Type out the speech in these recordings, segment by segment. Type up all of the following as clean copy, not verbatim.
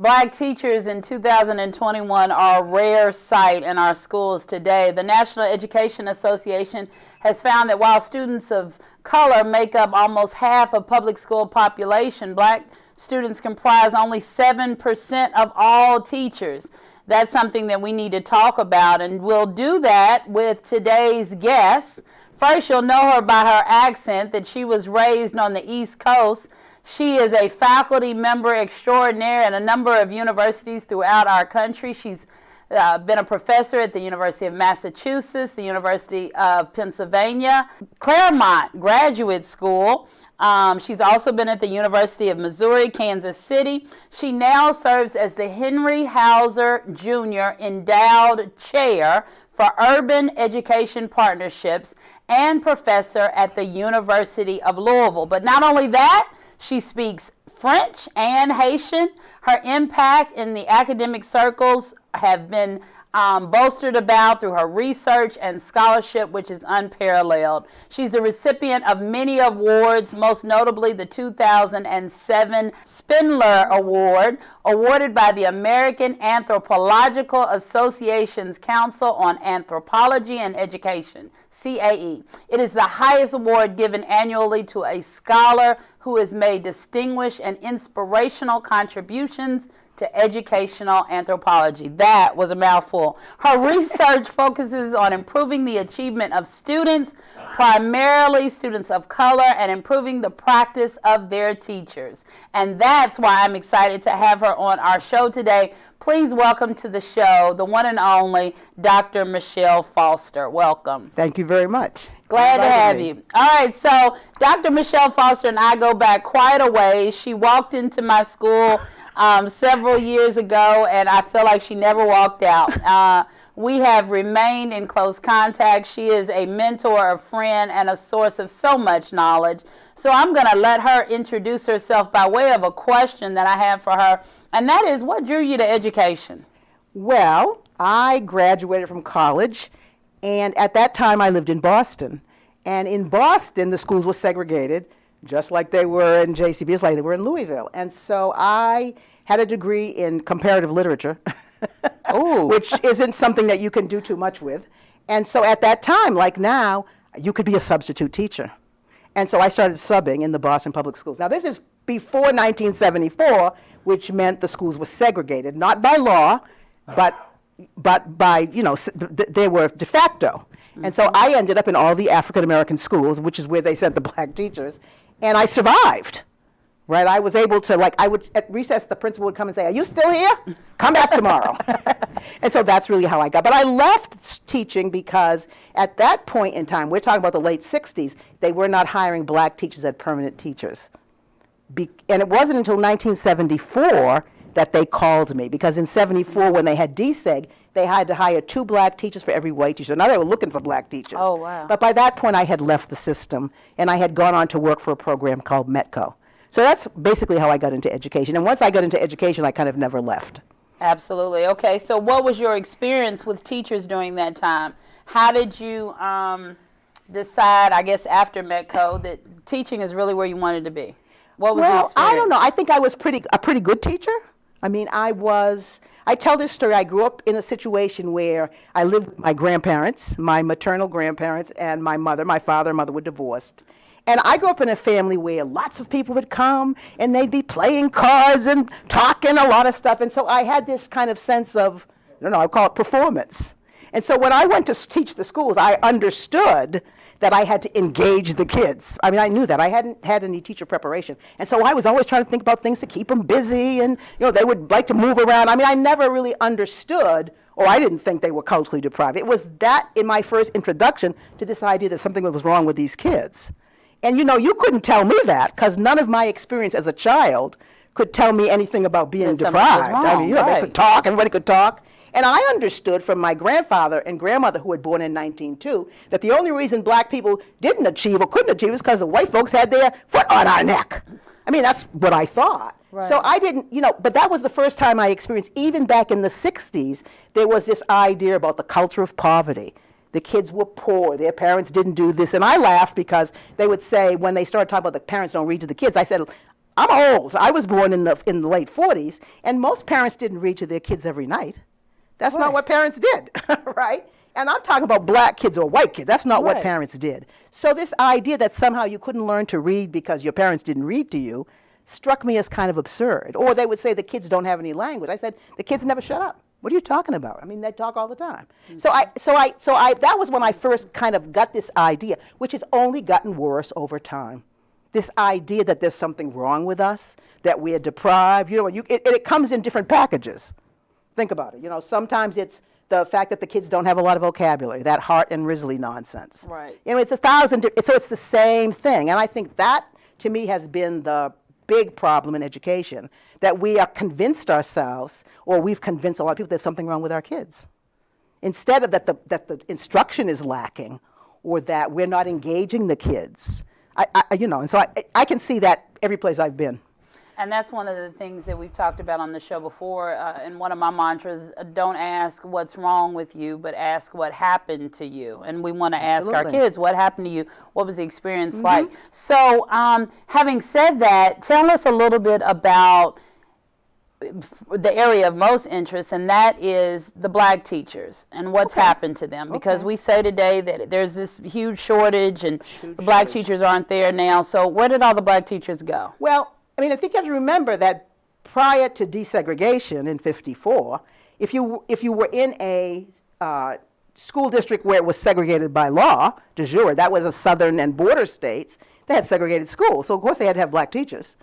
Black teachers in 2021 are a rare sight in our schools today. The National Education Association has found that while students of color make up almost half of public school population, black students comprise only 7% of all teachers. That's something that we need to talk about, and we'll do that with today's guest. First, you'll know her by her accent, that she was raised on the East Coast. She is a faculty member extraordinaire at a number of universities throughout our country. She's been a professor at the University of Massachusetts, the University of Pennsylvania, Claremont Graduate School. She's also been at the University of Missouri, Kansas City. She now serves as the Henry Hauser Jr. Endowed Chair for Urban Education Partnerships and professor at the University of Louisville. But not only that, she speaks French and Haitian. Her impact in the academic circles have been boasted about through her research and scholarship, which is unparalleled. She's the recipient of many awards, most notably the 2007 Spindler Award, awarded by the American Anthropological Association's Council on Anthropology and Education, CAE. It is the highest award given annually to a scholar who has made distinguished and inspirational contributions to educational anthropology. That was a mouthful. Her research focuses on improving the achievement of students, primarily students of color, and improving the practice of their teachers. And that's why I'm excited to have her on our show today. Please welcome to the show the one and only Dr. Michele Foster. Welcome. Thank you very much. Glad to have you. All right, so Dr. Michele Foster and I go back quite a ways. She walked into my school several years ago, and I feel like she never walked out. We have remained in close contact. She is a mentor, a friend, and a source of so much knowledge. So I'm going to let her introduce herself by way of a question that I have for her, and that is, what drew you to education? Well, I graduated from college, and at that time I lived in Boston. And in Boston, the schools were segregated, just like they were in JCB, just like they were in Louisville. And so I had a degree in comparative literature, which isn't something that you can do too much with. And so at that time, like now, you could be a substitute teacher. And so I started subbing in the Boston Public Schools. Now, this is before 1974, which meant the schools were segregated, not by law, but by, they were de facto. Mm-hmm. And so I ended up in all the African-American schools, which is where they sent the black teachers, and I survived, right? I was able to, at recess, the principal would come and say, "Are you still here? Come back tomorrow." And so that's really how I got. But I left teaching because at that point in time, we're talking about the late 60s, they were not hiring black teachers as permanent teachers. And it wasn't until 1974 that they called me, because in 74, when they had DSEG, they had to hire 2 black teachers for every white teacher. Now they were looking for black teachers. Oh, wow. But by that point, I had left the system, and I had gone on to work for a program called METCO. So that's basically how I got into education. And once I got into education, I kind of never left. Absolutely. Okay, so what was your experience with teachers during that time? How did you decide, I guess, after METCO, that teaching is really where you wanted to be? What was your experience? I don't know. I think I was a pretty good teacher. I mean, I tell this story. I grew up in a situation where I lived with my grandparents, my maternal grandparents, and my father and mother were divorced. And I grew up in a family where lots of people would come, and they'd be playing cards and talking a lot of stuff. And so I had this kind of sense of, I call it performance. And so when I went to teach the schools, I understood that I had to engage the kids. I mean, I knew that. I hadn't had any teacher preparation. And so I was always trying to think about things to keep them busy, and they would like to move around. I mean, I never really understood, or I didn't think they were culturally deprived. It was that in my first introduction to this idea that something was wrong with these kids. And you couldn't tell me that, because none of my experience as a child could tell me anything about being That something was deprived. I wrong, mean, you know, they right. could talk, everybody could talk. And I understood from my grandfather and grandmother, who were born in 1902, that the only reason black people didn't achieve or couldn't achieve is because the white folks had their foot on our neck. I mean, that's what I thought. Right. So I didn't, you know, but that was the first time I experienced, even back in the 60s, there was this idea about the culture of poverty. The kids were poor, their parents didn't do this. And I laughed because they would say, when they started talking about the parents don't read to the kids, I said, I'm old. I was born in the late 40s, and most parents didn't read to their kids every night. That's not what parents did, right? And I'm talking about black kids or white kids. That's not what parents did. So this idea that somehow you couldn't learn to read because your parents didn't read to you struck me as kind of absurd. Or they would say the kids don't have any language. I said, the kids never shut up. What are you talking about? I mean, they talk all the time. So that was when I first kind of got this idea, which has only gotten worse over time. This idea that there's something wrong with us, that we are deprived. You know, it comes in different packages. Think about it. You know, sometimes it's the fact that the kids don't have a lot of vocabulary, that Hart and Risley nonsense. Right. You know, it's 1,000, so it's the same thing. And I think that, to me, has been the big problem in education, that we are convinced ourselves, or we've convinced a lot of people, there's something wrong with our kids. Instead of that the instruction is lacking, or that we're not engaging the kids. You know, and so I can see that every place I've been. And that's one of the things that we've talked about on the show before. And one of my mantras, don't ask what's wrong with you, but ask what happened to you. And we want to ask our kids, what happened to you? What was the experience like? So having said that, tell us a little bit about the area of most interest, and that is the black teachers and what's happened to them. Because we say today that there's this huge shortage and the black teachers aren't there now. So where did all the black teachers go? Well, I mean, I think you have to remember that prior to desegregation in '54, if you were in a school district where it was segregated by law, de jure, that was a southern and border states, they had segregated schools. So, of course, they had to have black teachers,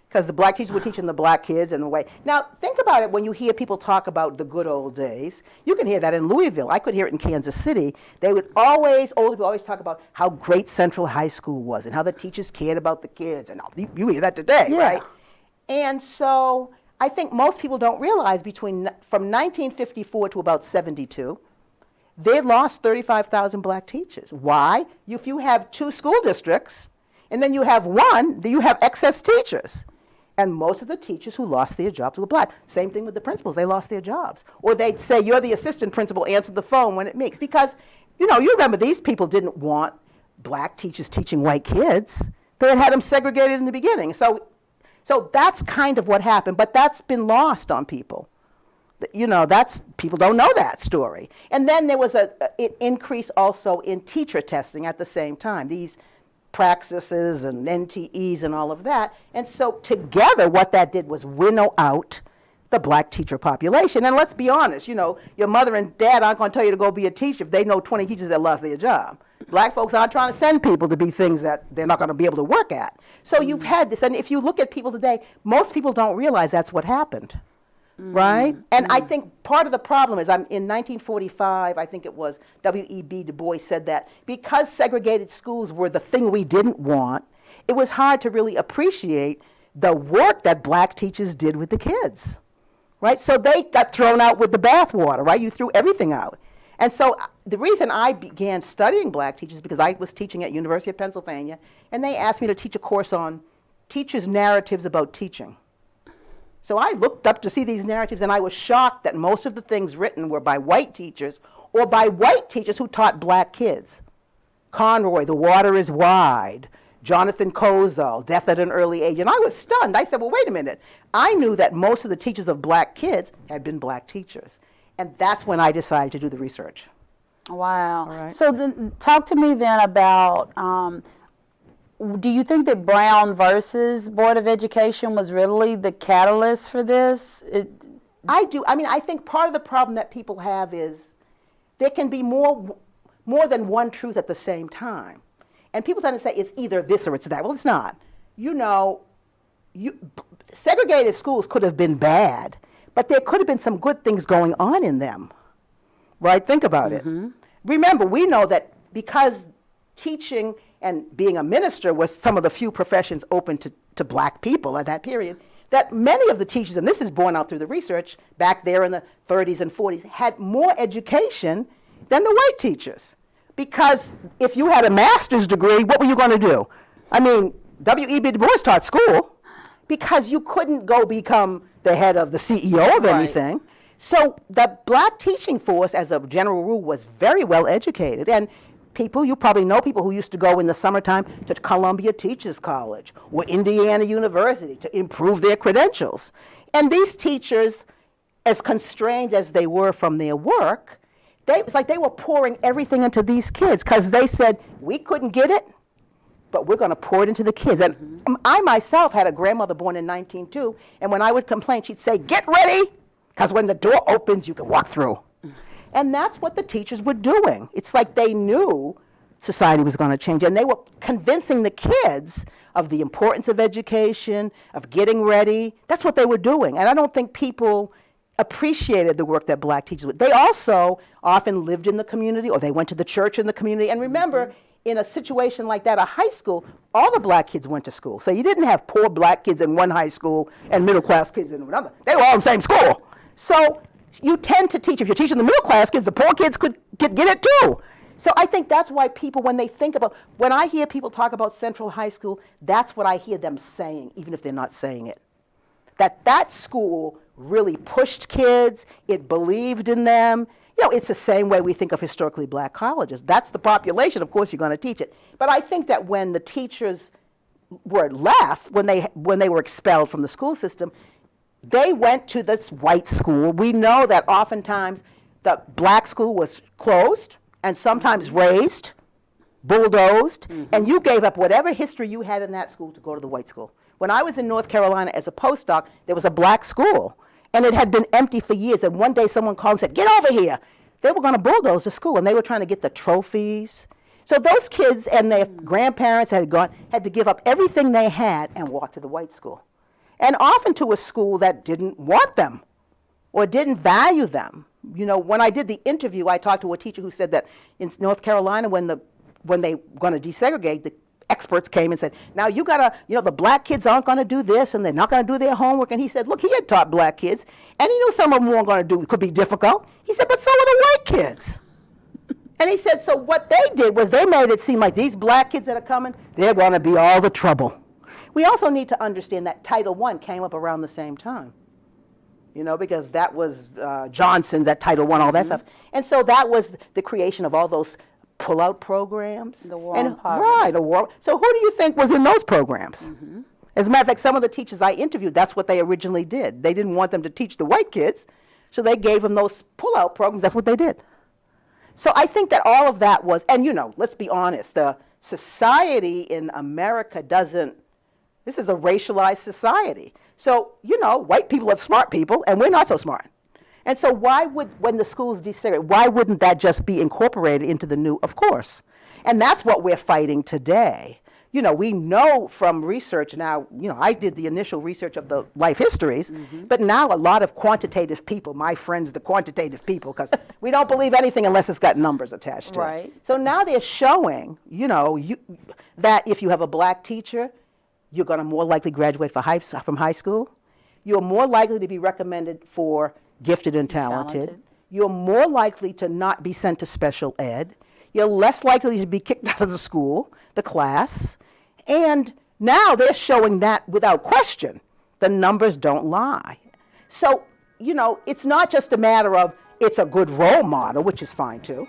because the black teachers were teaching the black kids in the way. Now, think about it when you hear people talk about the good old days. You can hear that in Louisville. I could hear it in Kansas City. They would older people always talk about how great Central High School was and how the teachers cared about the kids. And you hear that today, right? And so I think most people don't realize from 1954 to about 72, they lost 35,000 black teachers. Why? If you have 2 school districts, and then you have one, you have excess teachers. And most of the teachers who lost their jobs were black. Same thing with the principals. They lost their jobs. Or they'd say, you're the assistant principal, answer the phone when it meets. Because, you know, you remember these people didn't want black teachers teaching white kids. They had them segregated in the beginning. So that's kind of what happened. But that's been lost on people. You know, people don't know that story. And then there was an increase also in teacher testing at the same time. These praxises and NTEs and all of that. And so together what that did was winnow out the black teacher population. And let's be honest, you know, your mother and dad aren't going to tell you to go be a teacher if they know 20 teachers that lost their job. Black folks aren't trying to send people to be things that they're not going to be able to work at. So you've had this, and if you look at people today, most people don't realize that's what happened. Right? And I think part of the problem is in 1945, I think it was W.E.B. Du Bois said that because segregated schools were the thing we didn't want, it was hard to really appreciate the work that black teachers did with the kids. Right? So they got thrown out with the bathwater, right? You threw everything out. And so the reason I began studying black teachers is because I was teaching at University of Pennsylvania, and they asked me to teach a course on teachers' narratives about teaching. So I looked up to see these narratives, and I was shocked that most of the things written were by white teachers or by white teachers who taught black kids. Conroy, The Water is Wide, Jonathan Kozol, Death at an Early Age. And I was stunned. I said, well, wait a minute. I knew that most of the teachers of black kids had been black teachers. And that's when I decided to do the research. Wow. All right. So then, talk to me then about, do you think that Brown versus Board of Education was really the catalyst for this? I do. I mean, I think part of the problem that people have is there can be more than one truth at the same time. And people tend to say it's either this or it's that. Well, it's not. You know, segregated schools could have been bad, but there could have been some good things going on in them. Right? Think about it. Remember, we know that because teaching and being a minister was some of the few professions open to black people at that period, that many of the teachers, and this is borne out through the research, back there in the 30s and 40s, had more education than the white teachers. Because if you had a master's degree, what were you going to do? I mean, W.E.B. Du Bois taught school because you couldn't go become the head of the CEO of anything. So the black teaching force, as a general rule, was very well educated. And people, you probably know people who used to go in the summertime to Columbia Teachers College or Indiana University to improve their credentials. And these teachers, as constrained as they were from their work, it's like they were pouring everything into these kids because they said, we couldn't get it, but we're going to pour it into the kids. And I myself had a grandmother born in 1902, and when I would complain, she'd say, get ready, because when the door opens, you can walk through. And that's what the teachers were doing. It's like they knew society was going to change, and they were convincing the kids of the importance of education, of getting ready. That's what they were doing. And I don't think people appreciated the work that black teachers did. They also often lived in the community, or they went to the church in the community. And remember, in a situation like that, a high school, all the black kids went to school. So you didn't have poor black kids in one high school and middle class kids in another. They were all in the same school. So you tend to teach, if you're teaching the middle class kids, the poor kids could get it too. So I think that's why people, when they think about, when I hear people talk about Central High School, that's what I hear them saying, even if they're not saying it. That school really pushed kids, it believed in them. You know, it's the same way we think of historically black colleges. That's the population, of course you're going to teach it. But I think that when the teachers were left, when they were expelled from the school system, they went to this white school. We know that oftentimes the black school was closed and sometimes razed, bulldozed, and you gave up whatever history you had in that school to go to the white school. When I was in North Carolina as a postdoc, there was a black school, and it had been empty for years, and one day someone called and said, get over here. They were going to bulldoze the school, and they were trying to get the trophies. So those kids and their grandparents had to give up everything they had and walk to the white school. And often to a school that didn't want them or didn't value them. You know, when I did the interview, I talked to a teacher who said that in North Carolina, when they were going to desegregate, the experts came and said, now you gotta, you know, the black kids aren't gonna do this and they're not gonna do their homework. And he said, look, he had taught black kids and he knew some of them weren't gonna do, it could be difficult. He said, but so are the white kids. And he said, so what they did was they made it seem like these black kids that are coming, they're gonna be all the trouble. We also need to understand that Title I came up around the same time. You know, because that was Johnson, that Title I, all that stuff. And so that was the creation of all those pull-out programs. The war on poverty. Right, the war. So who do you think was in those programs? As a matter of fact, some of the teachers I interviewed, that's what they originally did. They didn't want them to teach the white kids, so they gave them those pull-out programs. That's what they did. So I think that all of that was, and you know, let's be honest, the society in America doesn't, this is a racialized society. So, you know, white people are smart people, and we're not so smart. And so why would, when the schools desegregate, why wouldn't that just be incorporated into the new? Of course. And that's what we're fighting today. You know, we know from research now, you know, I did the initial research of the life histories, but now a lot of quantitative people, my friends, the quantitative people, because we don't believe anything unless it's got numbers attached to it. So now they're showing, you know, that if you have a black teacher, you're going to more likely graduate from high school. You're more likely to be recommended for gifted and talented. You're more likely to not be sent to special ed. You're less likely to be kicked out of the school, the class. And now they're showing that without question. The numbers don't lie. So, you know, it's not just a matter of it's a good role model, which is fine too,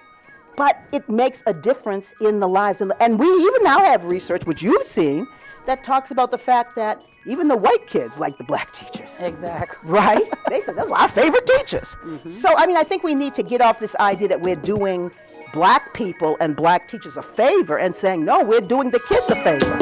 but it makes a difference in the lives. And we even now have research, which you've seen, that talks about the fact that even the white kids like the black teachers. Exactly. Right? They said, those are our favorite teachers. So, I mean, I think we need to get off this idea that we're doing black people and black teachers a favor and saying, no, we're doing the kids a favor.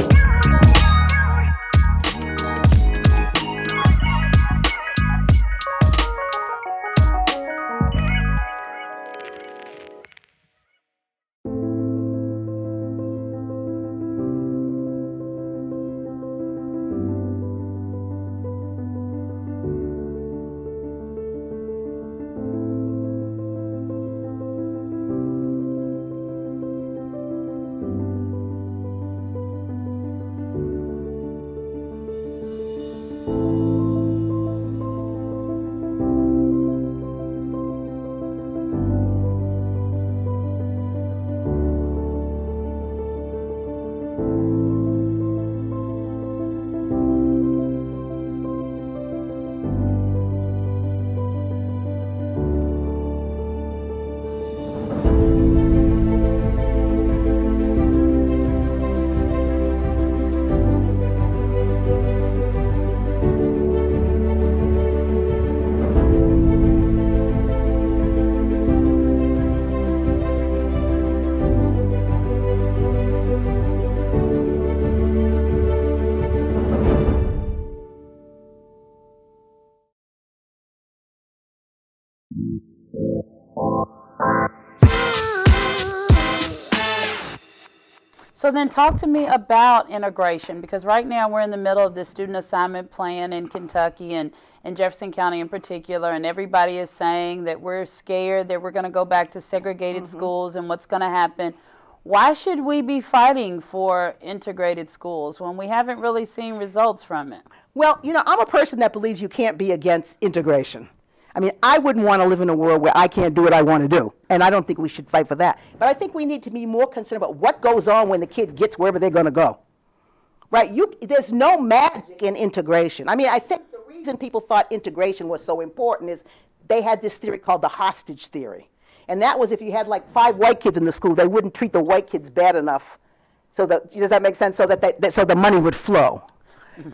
So then talk to me about integration, because right now we're in the middle of this student assignment plan in Kentucky and in Jefferson County in particular, and everybody is saying that we're scared that we're going to go back to segregated schools and what's going to happen. Why should we be fighting for integrated schools when we haven't really seen results from it? Well, I'm a person that believes you can't be against integration. I mean, I wouldn't want to live in a world where I can't do what I want to do, and I don't think we should fight for that. But I think we need to be more concerned about what goes on when the kid gets wherever they're going to go, right? There's no magic in integration. I mean, I think the reason people thought integration was so important is they had this theory called the hostage theory, and that was if you had like 5 white kids in the school, they wouldn't treat the white kids bad enough, so does that make sense? So that so the money would flow.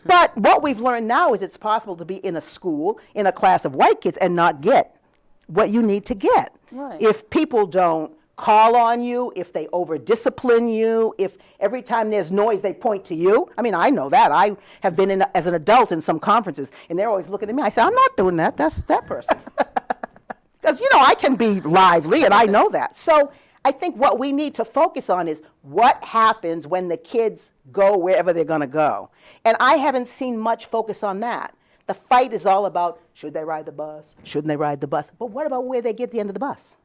But what we've learned now is it's possible to be in a school, in a class of white kids, and not get what you need to get. Right. If people don't call on you, if they over-discipline you, if every time there's noise they point to you. I mean, I know that. I have been as an adult in some conferences, and they're always looking at me. I say, I'm not doing that. That's that person. Because, I can be lively, and I know that. So I think what we need to focus on is what happens when the kids go wherever they're going to go. And I haven't seen much focus on that. The fight is all about, should they ride the bus? Shouldn't they ride the bus? But what about where they get to the end of the bus?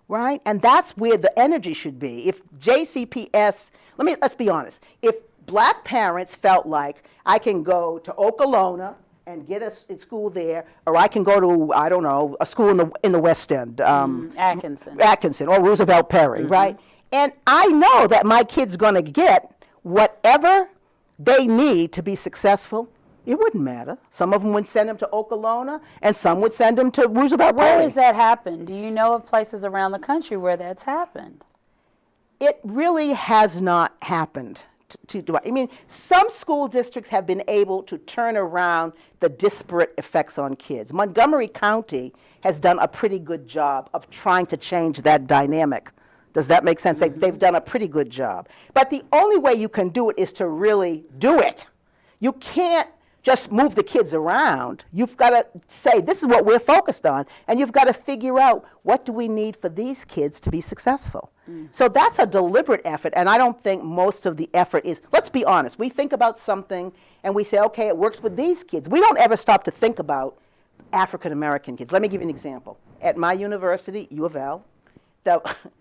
Right? And that's where the energy should be. If JCPS, let's be honest. If black parents felt like I can go to Okolona and get a school there, or I can go to, I don't know, a school in the West End. Atkinson or Roosevelt Perry, right? And I know that my kid's going to get whatever they need to be successful. It wouldn't matter. Some of them would send them to Okolona, and some would send them to Roosevelt Perry. Where has that happened? Do you know of places around the country where that's happened? It really has not happened. I mean, some school districts have been able to turn around the disparate effects on kids. Montgomery County has done a pretty good job of trying to change that dynamic. Does that make sense? They've done a pretty good job. But the only way you can do it is to really do it. You can't just move the kids around. You've got to say, this is what we're focused on, and you've got to figure out what do we need for these kids to be successful. So that's a deliberate effort, and I don't think most of the effort is, let's be honest, we think about something and we say, okay, it works with these kids. We don't ever stop to think about African American kids. Let me give you an example. At my university, U of L,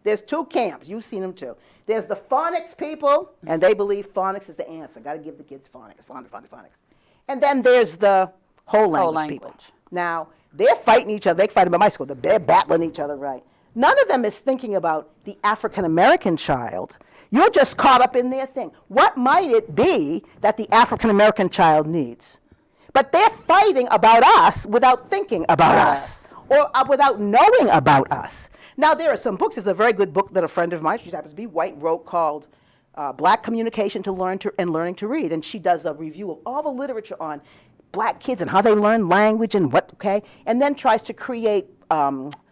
there's 2 camps. You've seen them too. There's the phonics people, and they believe phonics is the answer. Got to give the kids phonics, phonics. And then there's the whole language people. Now, they're fighting each other. They fight them at my school. They're battling each other, right? None of them is thinking about the African American child. You're just caught up in their thing. What might it be that the African American child needs? But they're fighting about us without thinking about us, or without knowing about us. Now, there are some books. There's a very good book that a friend of mine, she happens to be white, wrote called Black Communication to Learn to and Learning to Read. And she does a review of all the literature on black kids and how they learn language and and then tries to create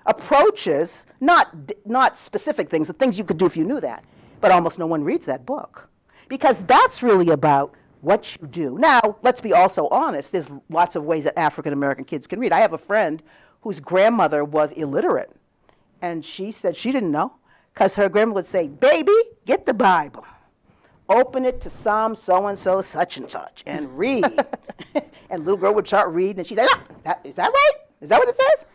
approaches, not specific things, the things you could do if you knew that. But almost no one reads that book, because that's really about what you do. Now, let's be also honest, there's lots of ways that African American kids can read. I have a friend whose grandmother was illiterate, and she said she didn't know, because her grandmother would say, baby, get the Bible, open it to Psalm so-and-so, such and such, and read. And little girl would start reading, and she'd say, is that right? Is that what it says?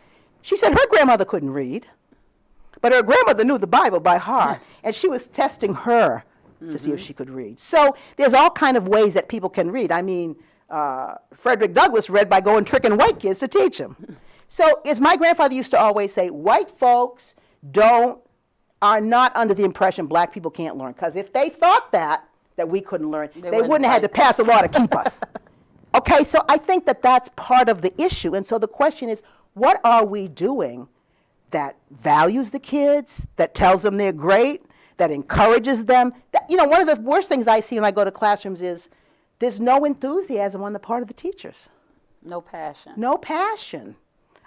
She said her grandmother couldn't read, but her grandmother knew the Bible by heart, and she was testing her to see if she could read. So there's all kind of ways that people can read. I mean, Frederick Douglass read by going tricking white kids to teach them. So as my grandfather used to always say, white folks are not under the impression black people can't learn, because if they thought that we couldn't learn, they wouldn't have had to pass a law to keep us. Okay, so I think that that's part of the issue. And so the question is, what are we doing that values the kids, that tells them they're great, that encourages them? One of the worst things I see when I go to classrooms is there's no enthusiasm on the part of the teachers. No passion. No passion.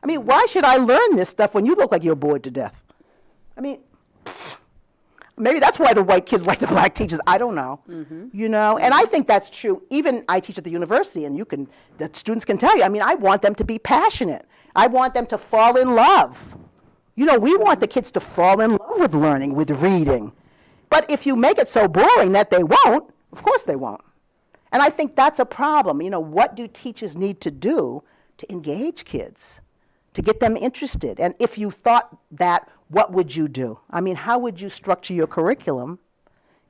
I mean, why should I learn this stuff when you look like you're bored to death? I mean, maybe that's why the white kids like the black teachers. I don't know. And I think that's true. Even I teach at the university, and the students can tell you, I mean, I want them to be passionate. I want them to fall in love. We want the kids to fall in love with learning, with reading. But if you make it so boring that they won't, of course they won't. And I think that's a problem. You know, what do teachers need to do to engage kids, to get them interested? And if you thought that, what would you do? I mean, how would you structure your curriculum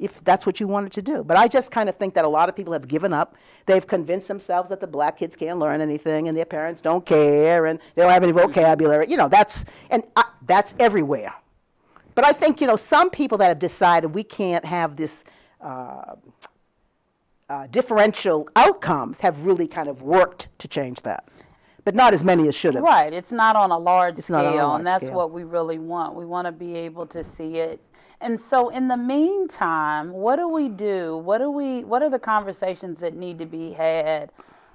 if that's what you wanted to do? But I just kind of think that a lot of people have given up. They've convinced themselves that the black kids can't learn anything and their parents don't care and they don't have any vocabulary. You know, that's everywhere. But I think, you know, some people that have decided we can't have this differential outcomes have really kind of worked to change that. But not as many as should have. Right. It's not on a large It's not on a scale, large and that's scale. what we really want. We want to be able to see it. And so in the meantime, what do we do? What are the conversations that need to be had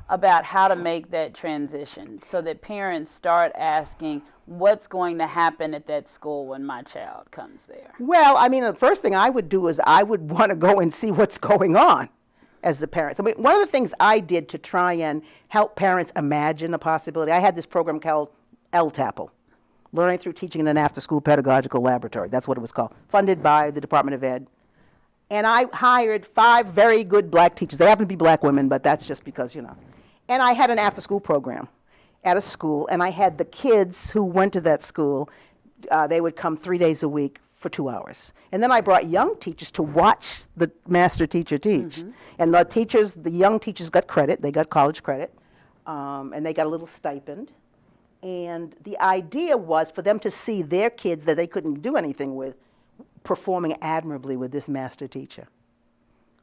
about how to make that transition so that parents start asking what's going to happen at that school when my child comes there? Well, I mean, the first thing I would do is I would want to go and see what's going on as the parents. I mean, one of the things I did to try and help parents imagine a possibility, I had this program called LTAPL, Learning Through Teaching in an After-School Pedagogical Laboratory. That's what it was called, funded by the Department of Ed. And I hired 5 very good black teachers. They happen to be black women, but that's just because, you know. And I had an after-school program at a school, and I had the kids who went to that school, they would come 3 days a week for 2 hours. And then I brought young teachers to watch the master teacher teach. And the young teachers got credit, they got college credit, and they got a little stipend. And the idea was for them to see their kids that they couldn't do anything with performing admirably with this master teacher.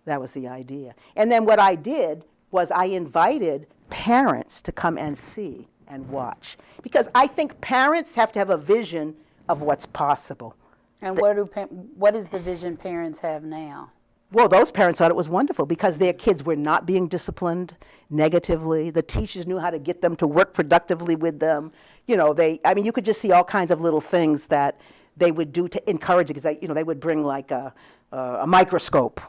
That was the idea. And then what I did was I invited parents to come and see and watch. Because I think parents have to have a vision of what's possible. And what is the vision parents have now? Well, those parents thought it was wonderful because their kids were not being disciplined negatively. The teachers knew how to get them to work productively with them. You know, you could just see all kinds of little things that they would do to encourage it, because they would bring like a microscope,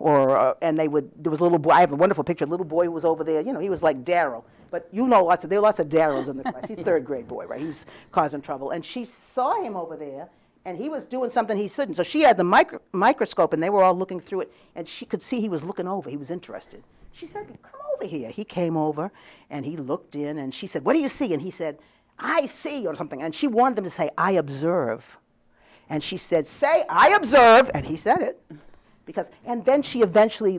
and there was a little boy. I have a wonderful picture. A little boy who was over there. You know, he was like Darryl, but there are lots of Darryls in the class. He's third grade boy, right? He's causing trouble, and she saw him over there, and he was doing something he shouldn't. So she had the microscope, and they were all looking through it, and she could see he was looking over. He was interested. She said, "Come over here." He came over, and he looked in, and she said, "What do you see?" And he said, "I see," or something. And she wanted them to say, "I observe." And she said, "Say, I observe," and he said it. And then she eventually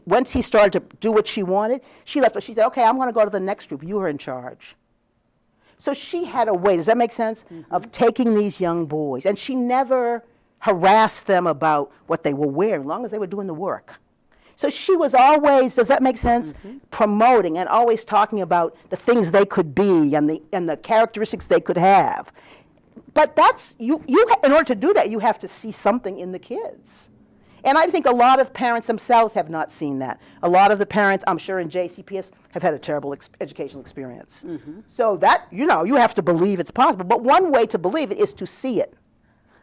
once he started to do what she wanted, she left. She said, "Okay, I'm going to go to the next group. You are in charge." So she had a way, does that make sense, of taking these young boys. And she never harassed them about what they were wearing, as long as they were doing the work. So she was always, does that make sense, promoting and always talking about the things they could be and the characteristics they could have. But that's, in order to do that, you have to see something in the kids. And I think a lot of parents themselves have not seen that. A lot of the parents, I'm sure in JCPS, have had a terrible educational experience. So that, you have to believe it's possible. But one way to believe it is to see it.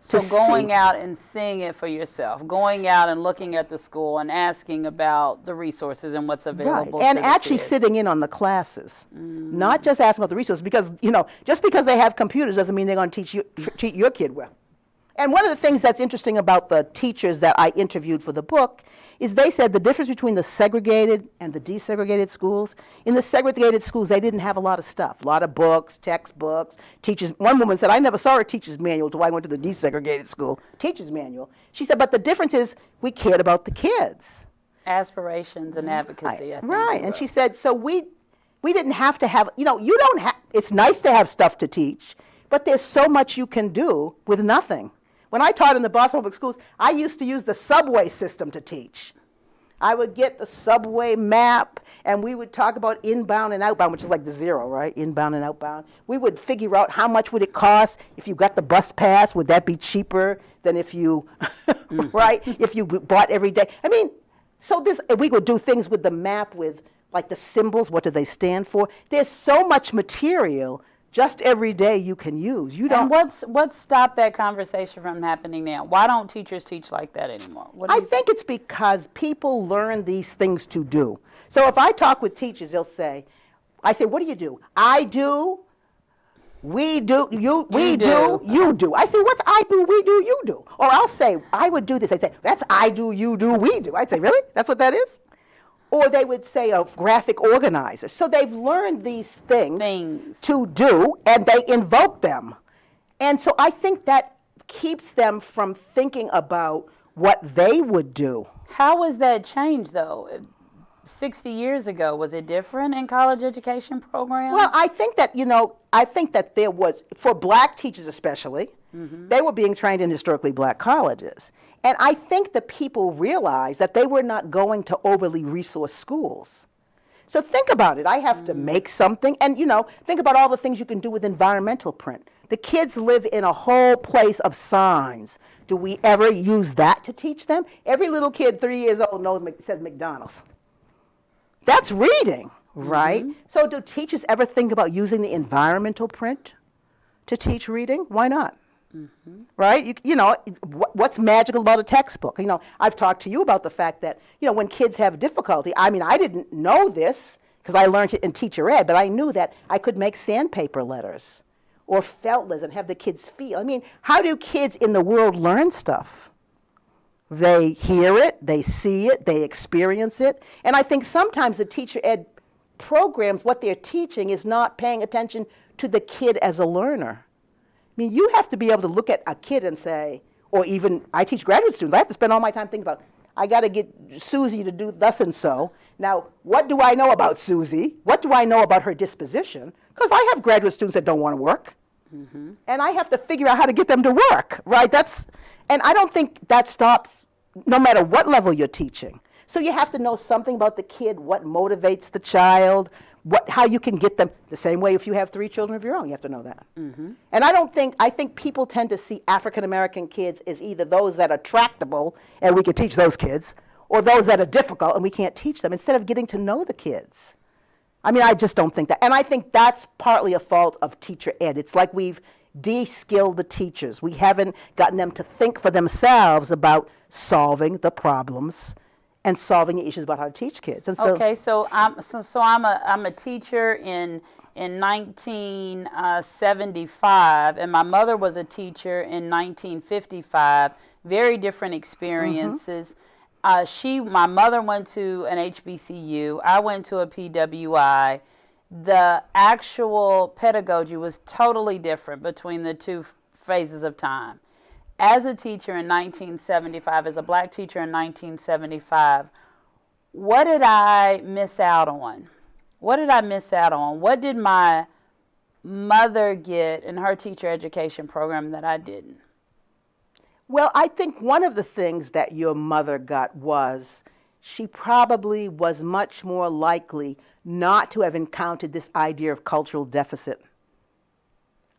So going out and seeing it for yourself, going out and looking at the school and asking about the resources and what's available. Right. And to the actually kids. sitting in on the classes, not just asking about the resources, because, just because they have computers doesn't mean they're going to teach your kid well. And one of the things that's interesting about the teachers that I interviewed for the book is they said the difference between the segregated and the desegregated schools. In the segregated schools, they didn't have a lot of stuff, a lot of books, textbooks, teachers. One woman said, "I never saw a teacher's manual until I went to the desegregated school." Teacher's manual. She said, but the difference is we cared about the kids. Aspirations and advocacy, I think. Right, and she said, so we didn't have to have, you don't have, it's nice to have stuff to teach, but there's so much you can do with nothing. When I taught in the Boston Public Schools, I used to use the subway system to teach. I would get the subway map, and we would talk about inbound and outbound, which is like the zero, right? Inbound and outbound. We would figure out how much would it cost if you got the bus pass. Would that be cheaper than if you, right? If you bought every day. I mean, so we would do things with the map, with like the symbols. What do they stand for? There's so much material just every day you can use. And what's stopped that conversation from happening now? Why don't teachers teach like that anymore? I think it's because people learn these things to do. So if I talk with teachers, I say, what do you do? I do we do, we do. do, you do. I say, what's I do, we do, you do? Or I'll say, I would do this. I'd say, that's I do, you do, we do. I'd say, really? That's what that is? Or they would say a graphic organizer. So they've learned these things to do, and they invoke them. And so I think that keeps them from thinking about what they would do. How was that changed, though? 60 years ago, was it different in college education programs? Well, I think that, I think that there was, for black teachers especially, they were being trained in historically black colleges. And I think that people realized that they were not going to overly resourced schools. So think about it. I have to make something, and think about all the things you can do with environmental print. The kids live in a whole place of signs. Do we ever use that to teach them? Every little kid 3 years old says McDonald's. That's reading, right? So do teachers ever think about using the environmental print to teach reading? Why not? Right? What's magical about a textbook? I've talked to you about the fact that, when kids have difficulty, I didn't know this because I learned it in teacher ed, but I knew that I could make sandpaper letters or felt letters and have the kids feel. How do kids in the world learn stuff? They hear it, they see it, they experience it. And I think sometimes the teacher ed programs, what they're teaching is not paying attention to the kid as a learner. You have to be able to look at a kid and say, or even, I teach graduate students, I have to spend all my time thinking about, I got to get Susie to do thus and so. Now, what do I know about Susie? What do I know about her disposition? Because I have graduate students that don't want to work. And I have to figure out how to get them to work, right? And I don't think that stops no matter what level you're teaching. So you have to know something about the kid, what motivates the child, how you can get them, the same way if you have 3 children of your own, you have to know that. And I think people tend to see African-American kids as either those that are tractable, and we can teach those kids, or those that are difficult, and we can't teach them, instead of getting to know the kids. I just don't think that. And I think that's partly a fault of teacher ed. It's like we've de-skilled the teachers. We haven't gotten them to think for themselves about solving the problems and solving the issues about how to teach kids. And so, okay, so I'm a teacher in 1975, and my mother was a teacher in 1955. Very different experiences. My mother went to an HBCU. I went to a PWI. The actual pedagogy was totally different between the two phases of time. As a teacher in 1975, as a black teacher in 1975, what did I miss out on? What did I miss out on? What did my mother get in her teacher education program that I didn't? Well, I think one of the things that your mother got was she probably was much more likely not to have encountered this idea of cultural deficit.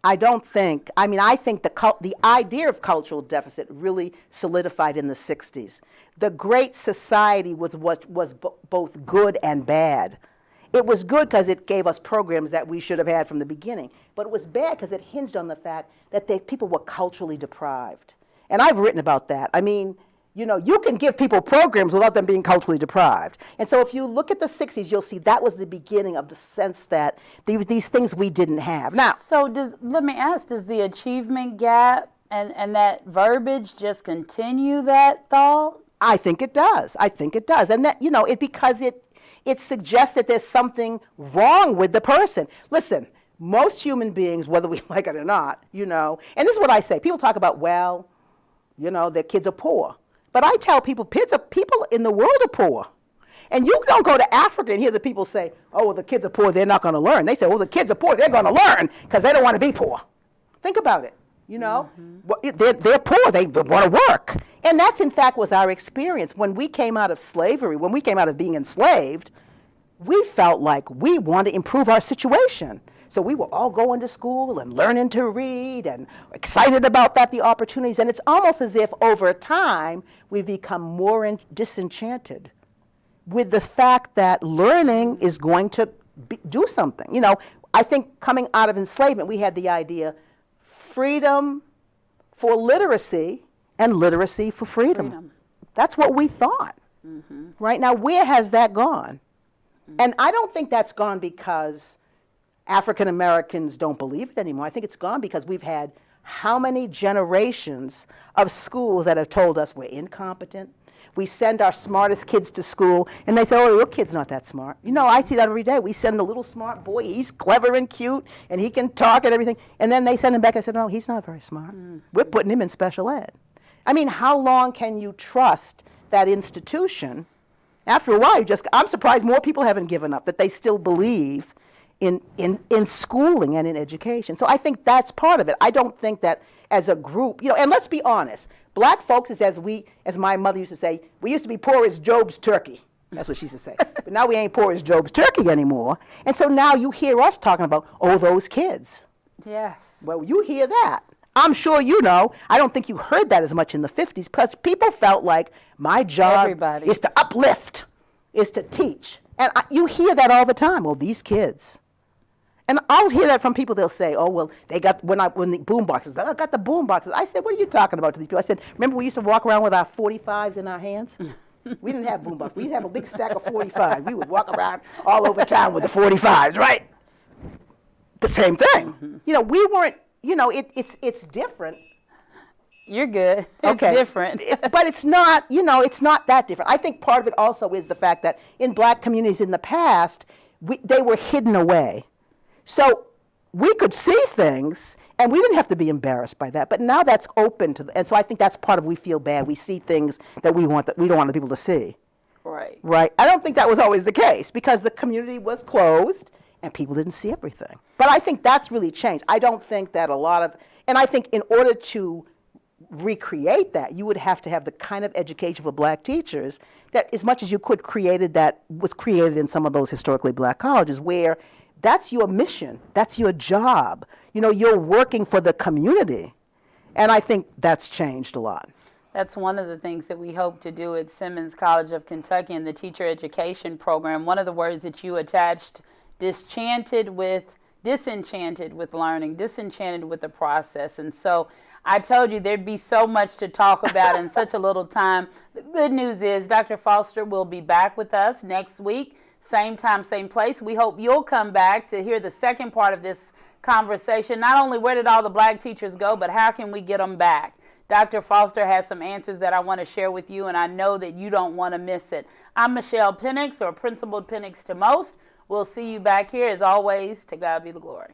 I think the idea of cultural deficit really solidified in the 60s. The Great Society was both good and bad. It was good because it gave us programs that we should have had from the beginning, but it was bad because it hinged on the fact that people were culturally deprived. And I've written about that. You can give people programs without them being culturally deprived. And so if you look at the 60s, you'll see that was the beginning of the sense that these things we didn't have. Now, so let me ask, does the achievement gap and that verbiage just continue that thought? I think it does. And that, because it suggests that there's something wrong with the person. Listen, most human beings, whether we like it or not, and this is what I say. People talk about, their kids are poor. But I tell people in the world are poor. And you don't go to Africa and hear the people say, oh, well, the kids are poor, they're not going to learn. They say, well, the kids are poor, they're going to learn because they don't want to be poor. Think about it. They're poor, they want to work. And that's, in fact, was our experience. When we came out of slavery, when we came out of being enslaved, we felt like we wanted to improve our situation. So we were all going to school and learning to read and excited about the opportunities. And it's almost as if over time we've become more disenchanted with the fact that learning is going to do something. I think coming out of enslavement, we had the idea freedom for literacy and literacy for freedom. That's what we thought. Right now, where has that gone? And I don't think that's gone because African Americans don't believe it anymore. I think it's gone because we've had how many generations of schools that have told us we're incompetent. We send our smartest kids to school, and they say, oh, your kid's not that smart. You know, I see that every day. We send the little smart boy, he's clever and cute, and he can talk and everything. And then they send him back, I said, no, he's not very smart. We're putting him in special ed. I mean, how long can you trust that institution? After a while, I'm surprised more people haven't given up, that they still believe in schooling and in education. So I think that's part of it. I don't think that as a group, you know, and let's be honest, black folks is as my mother used to say, we used to be poor as Job's turkey. That's what she used to say. But now we ain't poor as Job's turkey anymore. And so now you hear us talking about, oh, those kids. Yes. Well, you hear that. I'm sure you know, I don't think you heard that as much in the 50s because people felt like my job is to uplift, is to teach. And you hear that all the time. Well, these kids. And I'll hear that from people. They'll say, oh, well, they got, when the boom boxes, I got the boom boxes. I said, what are you talking about to these people? I said, remember we used to walk around with our 45s in our hands? We didn't have boom boxes. We used to have a big stack of 45s. We would walk around all over town with the 45s, right? The same thing. Mm-hmm. You know, we weren't, you know, it's different. You're good. It's different. But it's not, you know, it's not that different. I think part of it also is the fact that in black communities in the past, they were hidden away. So we could see things, and we didn't have to be embarrassed by that. But now that's open to, and so I think that's part of we feel bad. We see things that we don't want the people to see. Right. Right. I don't think that was always the case because the community was closed and people didn't see everything. But I think that's really changed. I don't think that and I think in order to recreate that, you would have to have the kind of education for black teachers that as much as you could was created in some of those historically black colleges where that's your mission, that's your job. You know, you're working for the community. And I think that's changed a lot. That's one of the things that we hope to do at Simmons College of Kentucky in the teacher education program. One of the words that you attached, disenchanted with learning, disenchanted with the process. And so I told you there'd be so much to talk about in such a little time. The good news is Dr. Foster will be back with us next week, same time, same place. We hope you'll come back to hear the second part of this conversation. Not only where did all the black teachers go, but how can we get them back? Dr. Foster has some answers that I want to share with you, and I know that you don't want to miss it. I'm Michelle Pennix, or Principal Pennix to most. We'll see you back here. As always, to God be the glory.